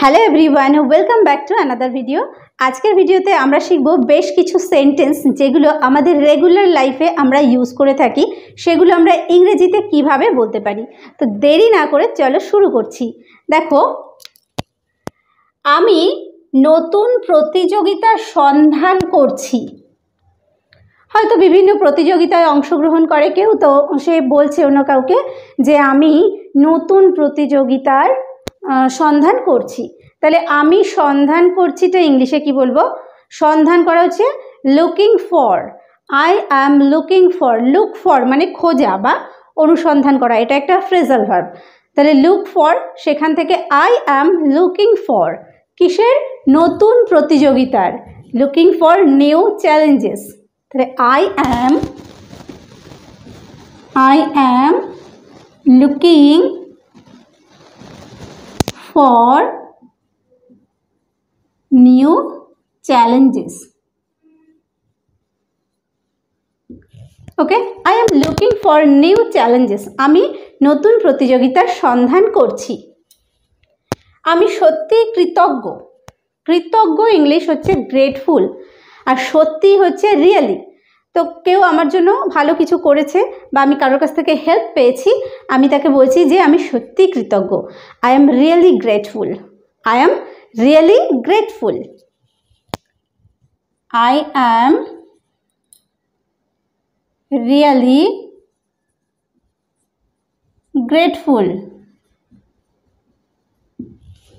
Hello everyone, welcome back to another video. আজকের ভিডিওতে আমরা শিখব বেশ কিছু সেন্টেন্স যেগুলো আমাদের রেগুলার লাইফে আমরা ইউজ করে থাকি, সেগুলো আমরা ইংরেজিতে কিভাবে বলতে পারি। তো দেরি না করে চলো শুরু করছি। দেখো, আমি নতুন প্রতিযোগিতার সন্ধান করছি। হয়তো বিভিন্ন প্রতিযোগিতায় অংশগ্রহণ করে কেউ, তো সে বলছে অন্য কাউকে যে আমি নতুন প্রতিযোগিতার সন্ধান করছি। তাহলে আমি সন্ধান করছিটা ইংলিশে কি বলবো? সন্ধান করা হচ্ছে looking for. I am looking for. Look for মানে খোঁজা বা অনুসন্ধান করা, এটা একটা ফ্রেজাল ভার্ব। তাহলে লুক ফর, সেখান থেকে আই অ্যাম লুকিং ফর কিসের? নতুন প্রতিযোগিতার। Looking for new challenges. তাহলে I am looking for new challenges. Okay, I am looking for new challenges. আমি নতুন প্রতিযোগিতার সন্ধান করছি। আমি সত্যি কৃতজ্ঞ। কৃতজ্ঞ ইংলিশ হচ্ছে গ্রেটফুল, আর সত্যি হচ্ছে রিয়েলি। তো কেউ আমার জন্য ভালো কিছু করেছে বা আমি কারোর কাছ থেকে হেল্প পেয়েছি, আমি তাকে বলছি যে আমি সত্যি কৃতজ্ঞ। I am really grateful. I am really grateful. I am really grateful.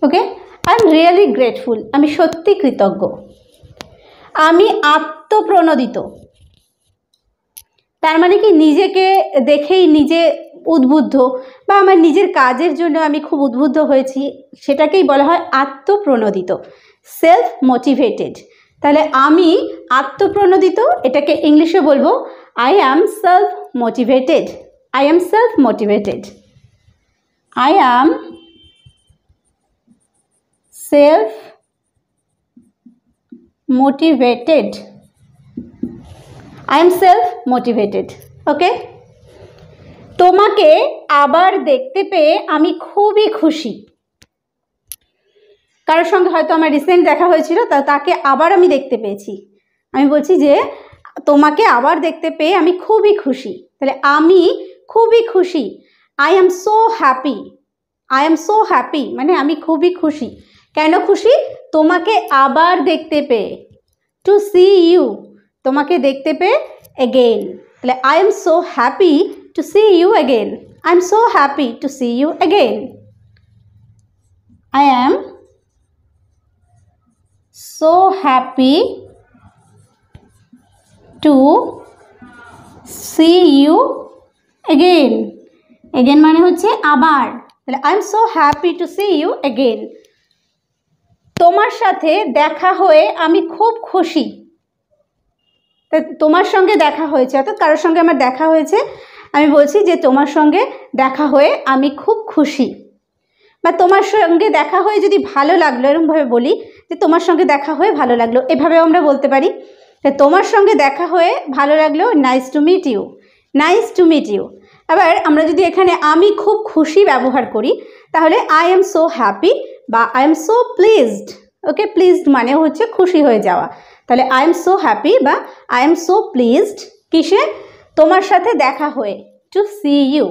Okay, I am really grateful, আমি সত্যি কৃতজ্ঞ। আমি আত্মপ্রণোদিত। তার মানে কি, নিজেকে দেখেই নিজে উদ্বুদ্ধ বা আমার নিজের কাজের জন্য আমি খুব উদ্বুদ্ধ হয়েছি, সেটাকেই বলা হয় আত্মপ্রণোদিত, সেলফ মোটিভেটেড। তাহলে আমি আত্মপ্রণোদিত, এটাকে ইংলিশে বলবো I am self motivated. I am self motivated. I am self motivated. I am self-motivated. ওকে, তোমাকে আবার দেখতে পেয়ে আমি খুবই খুশি। কারোর সঙ্গে হয়তো আমার রিসেন্ট দেখা হয়েছিল, তাকে আবার আমি দেখতে পেয়েছি। আমি বলছি যে তোমাকে আবার দেখতে পেয়ে আমি খুবই খুশি। তাহলে আমি খুবই খুশি। I am so happy. I am so happy মানে আমি খুবই খুশি। কেন খুশি? তোমাকে আবার দেখতে পেয়ে, টু সি ইউ, তোমাকে দেখতে পেয়ে again। তাহলে I am so happy to see you again. I am so happy to see you again. I am so happy to see you again. Again মানে হচ্ছে আবার। তাহলে I am so happy to see you again. তোমার সাথে দেখা হয়ে আমি খুব খুশি। তোমার সঙ্গে দেখা হয়েছে, অর্থাৎ কারোর সঙ্গে আমার দেখা হয়েছে, আমি বলছি যে তোমার সঙ্গে দেখা হয়ে আমি খুব খুশি। বা তোমার সঙ্গে দেখা হয়ে যদি ভালো লাগলো, এরকমভাবে বলি যে তোমার সঙ্গে দেখা হয়ে ভালো লাগলো, এভাবেও আমরা বলতে পারি। তোমার সঙ্গে দেখা হয়ে ভালো লাগলো, nice to meet you. Nice to meet you. আবার আমরা যদি এখানে আমি খুব খুশি ব্যবহার করি, তাহলে আই এম সো হ্যাপি বা I am so pleased. Okay, pleased মানে হচ্ছে খুশি হয়ে যাওয়া। তাহলে আই এম সো হ্যাপি বা আই এম সো প্লিজড কিসে? তোমার সাথে দেখা হয়ে, to see you.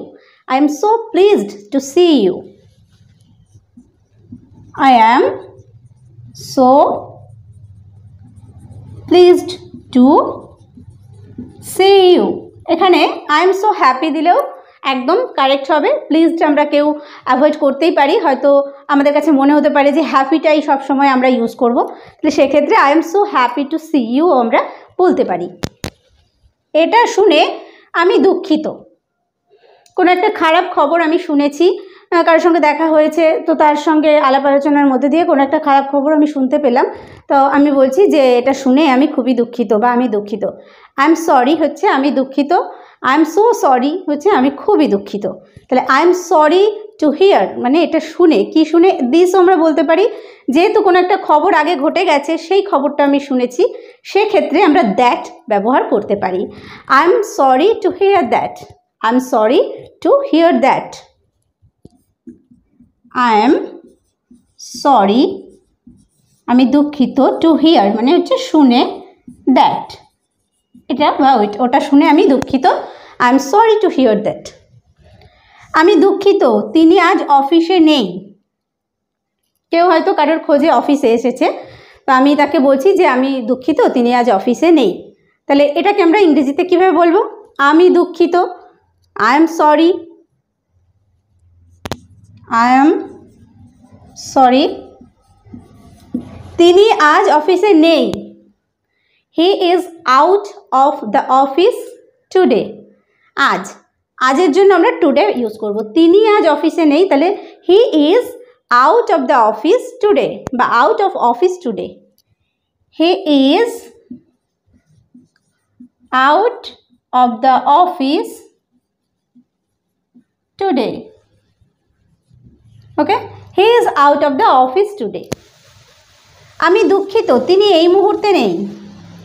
I am so pleased to see you. I am so pleased to see you. এখানে আই এম সো হ্যাপি দিলেও একদম কারেক্ট হবে। প্লিজড আমরা কেউ অ্যাভয়েড করতেই পারি, হয়তো আমাদের কাছে মনে হতে পারে যে হ্যাপিটাই সবসময় আমরা ইউজ করব, তাহলে সেক্ষেত্রে I am so happy to see you আমরা বলতে পারি। এটা শুনে আমি দুঃখিত। কোনো একটা খারাপ খবর আমি শুনেছি, কারোর সঙ্গে দেখা হয়েছে, তো তার সঙ্গে আলাপ আলোচনার মধ্যে দিয়ে কোনো একটা খারাপ খবর আমি শুনতে পেলাম, তো আমি বলছি যে এটা শুনে আমি খুবই দুঃখিত বা আমি দুঃখিত। আই এম সরি হচ্ছে আমি দুঃখিত। আই এম সো সরি হচ্ছে আমি খুবই দুঃখিত। তাহলে I am sorry to hear মানে এটা শুনে, কি শুনে? দিস আমরা বলতে পারি, যেহেতু কোনো একটা খবর আগে ঘটে গেছে, সেই খবরটা আমি শুনেছি, সেক্ষেত্রে আমরা দ্যাট ব্যবহার করতে পারি। I am sorry to hear that. I am sorry to hear that. I am sorry, আমি দুঃখিত, টু হিয়ার মানে হচ্ছে শুনে, দ্যাট এটা বা ওটা শুনে আমি দুঃখিত, I am sorry to hear that. আমি দুঃখিত তিনি আজ অফিসে নেই। কেউ হয়তো কারোর খোঁজে অফিসে এসেছে, তো আমি তাকে বলছি যে আমি দুঃখিত তিনি আজ অফিসে নেই। তাহলে এটাকে আমরা ইংরেজিতে কীভাবে বলবো? আমি দুঃখিত, I am sorry, I am sorry. তিনি আজ অফিসে নেই, হি is out of the office today. আজ, আজের জন্য আমরা টুডে ইউজ করব। তিনি আজ অফিসে নেই, তাহলে he is out of the office today বা out of office today. He is out of the office today. Okay, he is out of the office today. আমি দুঃখিত তিনি এই মুহূর্তে নেই।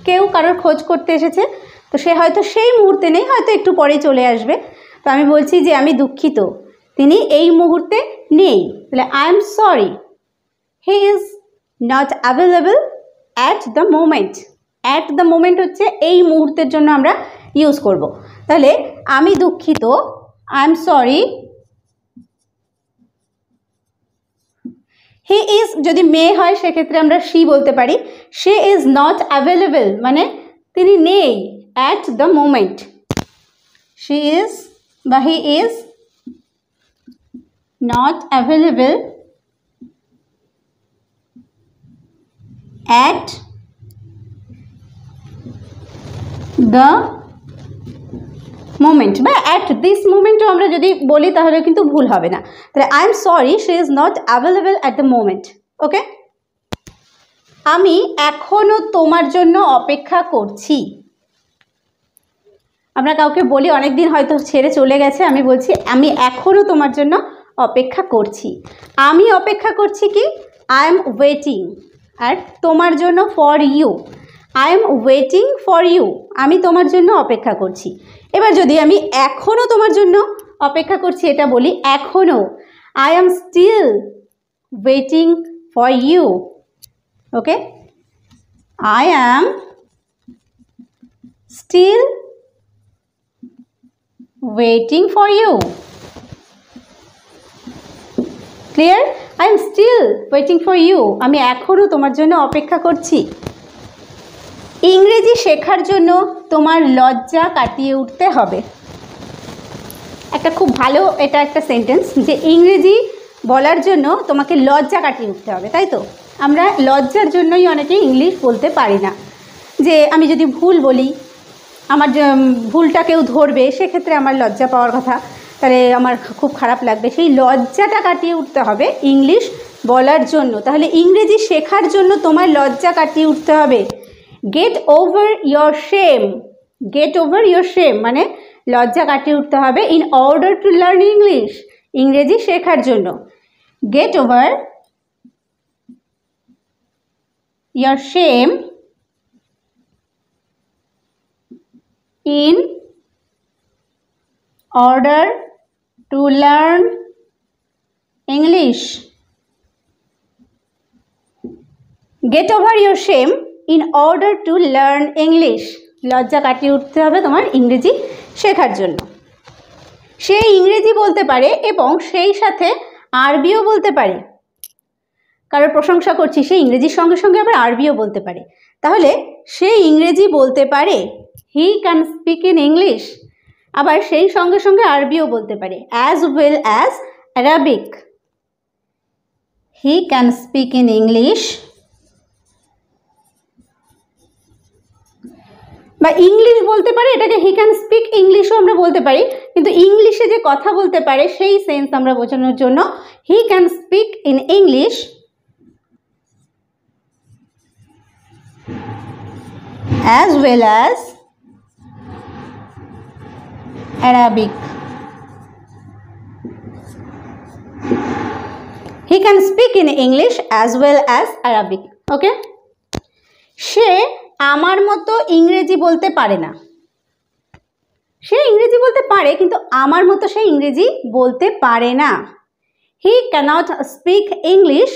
কেউ কারোর খোঁজ করতে এসেছে, তো সে হয়তো সেই মুহূর্তে নেই, হয়তো একটু পরে চলে আসবে। তো আমি বলছি যে আমি দুঃখিত তিনি এই মুহূর্তে নেই, তাহলে I am sorry he is not available at the moment. At the moment হচ্ছে এই মুহূর্তের জন্য আমরা ইউজ করব। তাহলে আমি দুঃখিত, I am sorry, he is যদি মেয়ে হয় সেক্ষেত্রে আমরা শি বলতে পারি। শি ইজ নট অ্যাভেলেবল মানে তিনি নেই at the moment. She is বা he is not available at the moment বা অ্যাট দিস মোমেন্টও আমরা যদি বলি তাহলে কিন্তু ভুল হবে না। তাহলে I am sorry she is not available at the moment. Okay, আমি এখনও তোমার জন্য অপেক্ষা করছি। আমরা কাউকে বলি অনেক দিন হয়তো ছেড়ে চলে গেছে, আমি বলছি আমি এখনও তোমার জন্য অপেক্ষা করছি। আমি অপেক্ষা করছি কি? I am waiting. আর তোমার জন্য for you, I am waiting for you, আমি তোমার জন্য অপেক্ষা করছি। এবার যদি আমি এখনও তোমার জন্য অপেক্ষা করছি এটা বলি, এখনও, I am still waiting for you. Okay, I am still waiting for you. Clear? I am still waiting for you, আমি এখনও তোমার জন্য অপেক্ষা করছি। ইংরেজি শেখার জন্য তোমার লজ্জা কাটিয়ে উঠতে হবে। একটা খুব ভালো এটা একটা সেন্টেন্স যে ইংরেজি বলার জন্য তোমাকে লজ্জা কাটিয়ে উঠতে হবে, তাই তো? আমরা লজ্জার জন্যই অনেকেই ইংলিশ বলতে পারি না। যে আমি যদি ভুল বলি, আমার ভুলটা কেউ ধরবে, সেক্ষেত্রে আমার লজ্জা পাওয়ার কথা, তাহলে আমার খুব খারাপ লাগবে। সেই লজ্জাটা কাটিয়ে উঠতে হবে ইংলিশ বলার জন্য। তাহলে ইংরেজি শেখার জন্য তোমার লজ্জা কাটিয়ে উঠতে হবে। Gate over your shame, gate over your shame মানে লজ্জা কাটিয়ে উঠতে হবে in order to learn English, ইংরেজি শেখার জন্য। Gate over your shame in order to learn English. Get over your shame in order to learn English. লজ্জা কাটিয়ে উঠতে হবে তোমার ইংরেজি শেখার জন্য। সে ইংরেজি বলতে পারে এবং সেই সাথে আরবিও বলতে পারে। কারোর প্রশংসা করছি, সে ইংরেজির সঙ্গে সঙ্গে আবার আরবিও বলতে পারে। তাহলে সে ইংরেজি বলতে পারে, he can speak in English, আবার সেই সঙ্গে সঙ্গে আরবিও বলতে পারে, as well as Arabic. He can speak in English বা ইংলিশ বলতে পারে, এটাকে হি ক্যান স্পিক ইংলিশও আমরা বলতে পারি, কিন্তু ইংলিশে যে কথা বলতে পারে সেই সেন্স আমরা বোঝানোর জন্য he can speak in English as well as Arabic. He can speak in English as well as Arabic. Okay? সে আমার মতো ইংরেজি বলতে পারে না। সে ইংরেজি বলতে পারে কিন্তু আমার মতো সে ইংরেজি বলতে পারে না। He cannot speak English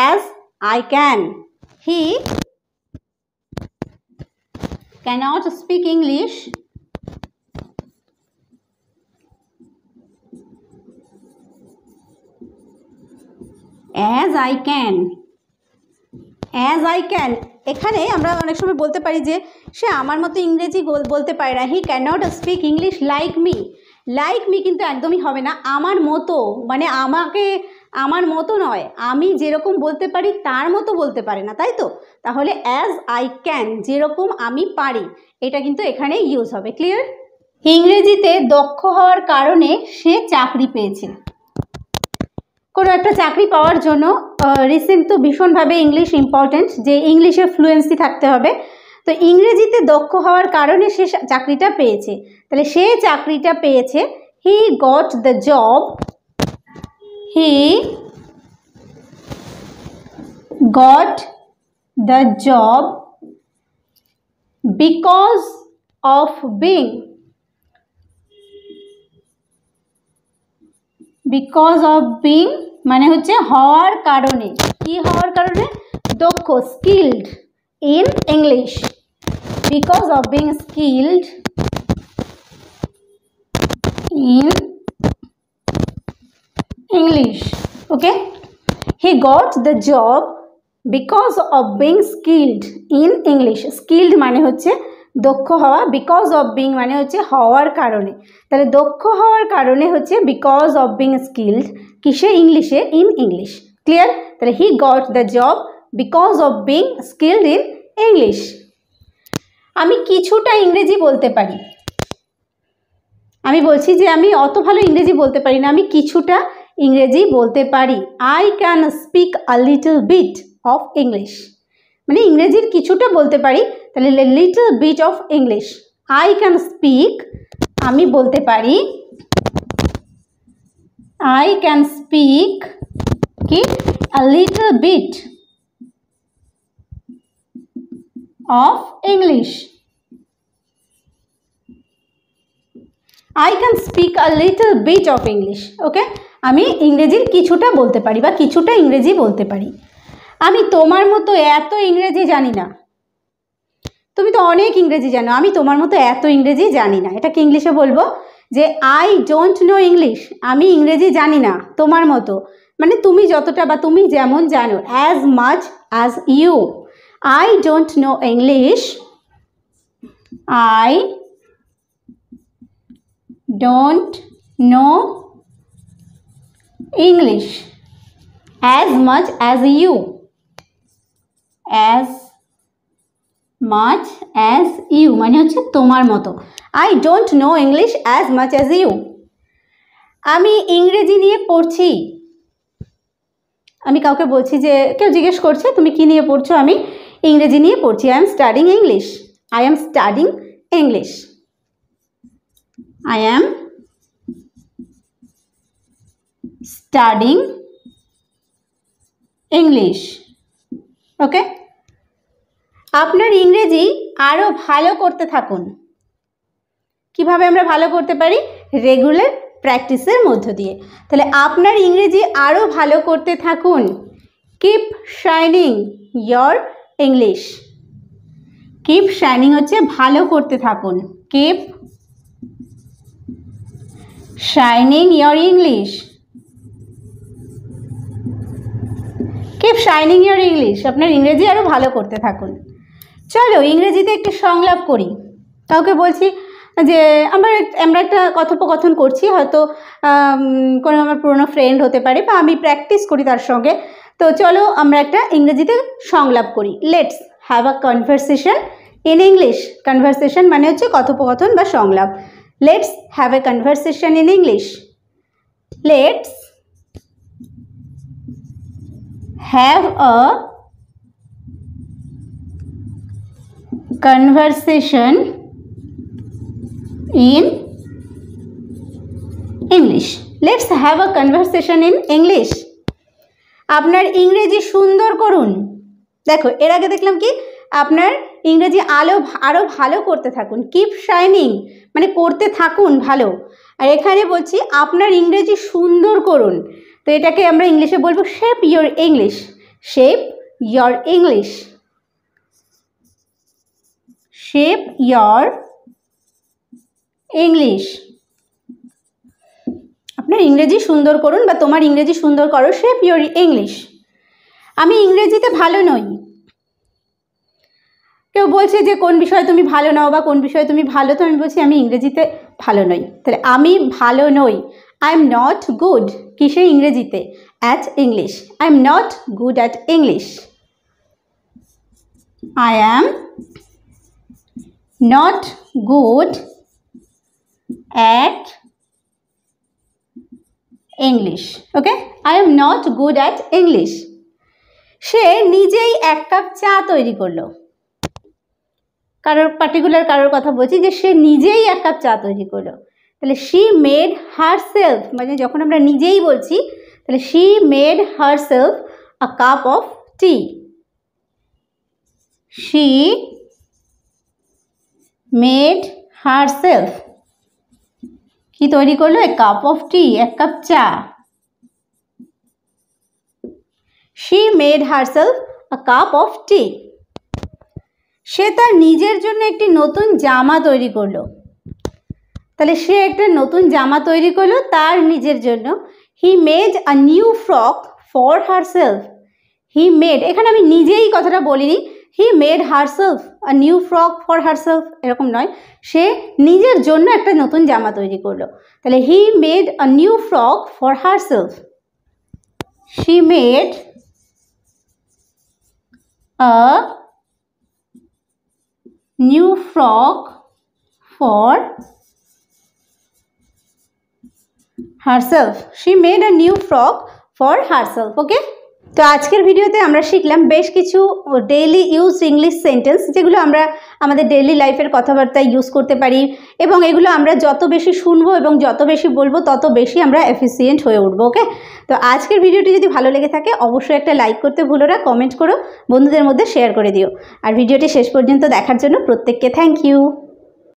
as I can. He cannot speak English as I can. as I can এখানে আমরা অনেক সময় বলতে পারি যে সে আমার মতো ইংরেজি বলতে পারে না। He cannot speak English like me. Like me কিন্তু একদমই হবে না, আমার মতো, মানে আমাকে আমার মতো নয়, আমি যেরকম বলতে পারি তার মতো বলতে পারে না, তাই তো? তাহলে অ্যাজ আই ক্যান, যেরকম আমি পারি, এটা কিন্তু এখানে ইউজ হবে। ক্লিয়ার? ইংরেজিতে দক্ষ হওয়ার কারণে সে চাকরি পেয়েছে। কোনো একটা চাকরি পাওয়ার জন্য রিসেন্ট তো ভীষণভাবে ইংলিশ ইম্পর্টেন্ট, যে ইংলিশে ফ্লুয়েন্সি থাকতে হবে। তো ইংরেজিতে দক্ষ হওয়ার কারণে সে চাকরিটা পেয়েছে। তাহলে সে চাকরিটা পেয়েছে, he got the job, he got the job because of being, because of being মানে হচ্ছে হওয়ার কারণে। কি হওয়ার কারণে? দক্ষ, skilled in English, because of being skilled in English. Okay, he got the job because of being skilled in English. Skilled মানে হচ্ছে দক্ষ হওয়া, বিকজ অফ বিং মানে হচ্ছে হওয়ার কারণে। তাহলে দক্ষ হওয়ার কারণে হচ্ছে বিকজ অফ বিং স্কিলড, কিসে? ইংলিশে, ইন ইংলিশ। ক্লিয়ার? তাহলে he got the job because of being skilled in English. আমি কিছুটা ইংরেজি বলতে পারি। আমি বলছি যে আমি অত ভালো ইংরেজি বলতে পারি না, আমি কিছুটা ইংরেজি বলতে পারি। I can speak a little bit of English, মানে ইংরেজির কিছুটা বলতে পারি। তাহলে little bit of English. I can speak, আমি বলতে পারি, আই ক্যান স্পিক কি? A little bit of English. I can speak a little bit of English. Okay, আমি ইংরেজির কিছুটা বলতে পারি বা কিছুটা ইংরেজি বলতে পারি। আমি তোমার মতো এত ইংরেজি জানি না। তুমি তো অনেক ইংরেজি জানো, আমি তোমার মতো এত ইংরেজি জানি না। এটাকে ইংলিশে বলবো যে আই ডোন্ট নো ইংলিশ, আমি ইংরেজি জানি না তোমার মতো, মানে তুমি যতটা বা তুমি যেমন জানো। As much as you. I don't know English, I don't know English as much as you, as much as you মানে হচ্ছে তোমার মতো। I don't know English as much as you. আমি ইংরেজি নিয়ে পড়ছি। আমি কাউকে বলছি যে, কেউ জিজ্ঞেস করছে তুমি কি নিয়ে পড়ছো, আমি ইংরেজি নিয়ে পড়ছি। I am studying English, I am studying English, I am studying English. Okay, আপনার ইংরেজি আরও ভালো করতে থাকুন। কিভাবে আমরা ভালো করতে পারি? রেগুলার প্র্যাকটিসের মধ্য দিয়ে। তাহলে আপনার ইংরেজি আরও ভালো করতে থাকুন। Keep shining your English. Keep shining হচ্ছে ভালো করতে থাকুন। Keep shining your English, keep shining your English. আপনার ইংরেজি আরও ভালো করতে থাকুন। চলো ইংরেজিতে একটু সংলাপ করি। কাউকে বলছি যে আমরা একটা কথোপকথন করছি, হয়তো কোনো আমার পুরনো ফ্রেন্ড হতে পারে বা আমি প্র্যাকটিস করি তার সঙ্গে। তো চলো আমরা একটা ইংরেজিতে সংলাপ করি। Let's have a conversation in English. Conversation মানে হচ্ছে কথোপকথন বা সংলাপ। Let's have a conversation in English. Let's have a conversation in English. Let's have a conversation in English. আপনার ইংরেজি সুন্দর করুন। দেখো এর আগে দেখলাম কি, আপনার ইংরেজি আরও ভালো করতে থাকুন। কিপ শাইনিং মানে করতে থাকুন ভালো। আর এখানে বলছি আপনার ইংরেজি সুন্দর করুন। তো এটাকে আমরা ইংলিশে বলবো shape your English. shape your English. Shape your English. আপনার ইংরেজি সুন্দর করুন বা তোমার ইংরেজি সুন্দর করো। Shape your English. আমি ইংরেজিতে ভালো নই। কেউ বলছে যে কোন বিষয়ে তুমি ভালো নাও বা কোন বিষয়ে তুমি ভালো, তো আমি বলছি আমি ইংরেজিতে ভালো নই। তাহলে আমি ভালো নই, আই এম নট গুড কিসে? ইংরেজিতে, at English. I am not good at English. I am not good at English. Okay, I am not good at English. সে নিজেই এক কাপ চা তৈরি করলো। কারোর কথা বলছি যে সে নিজেই এক কাপ চা তৈরি করলো। তাহলে শি মেড হারসেলফ, মানে যখন আমরা নিজেই বলছি তাহলে she made herself a cup of T. She made herself কি তৈরি করলো? এ কাপ অফ টি, এক কাপ চা। She made herself a cup of tea. সে তার নিজের জন্য একটি নতুন জামা তৈরি করলো। তাহলে সে একটা নতুন জামা তৈরি করলো তার নিজের জন্য। He made a new frock for herself. He made, এখানে আমি নিজেই কথাটা বলিনি, he made herself a new frock for herself এরকম নয়, সে নিজের জন্য একটা নতুন জামা তৈরি করলো। তাহলে he made a new frock for herself. She made a new frock for herself. She made a new frock for herself. Okay, তো আজকের ভিডিওতে আমরা শিখলাম বেশ কিছু ডেইলি ইউজ ইংলিশ সেন্টেন্স, যেগুলো আমরা আমাদের ডেইলি লাইফের কথাবার্তায় ইউজ করতে পারি, এবং এগুলো আমরা যত বেশি শুনবো এবং যত বেশি বলবো তত বেশি আমরা এফিসিয়েন্ট হয়ে উঠবো। ওকে, তো আজকের ভিডিওটি যদি ভালো লেগে থাকে অবশ্যই একটা লাইক করতে ভুলো না, কমেন্ট করো, বন্ধুদের মধ্যে শেয়ার করে দিও। আর ভিডিওটি শেষ পর্যন্ত দেখার জন্য প্রত্যেককে থ্যাংক ইউ।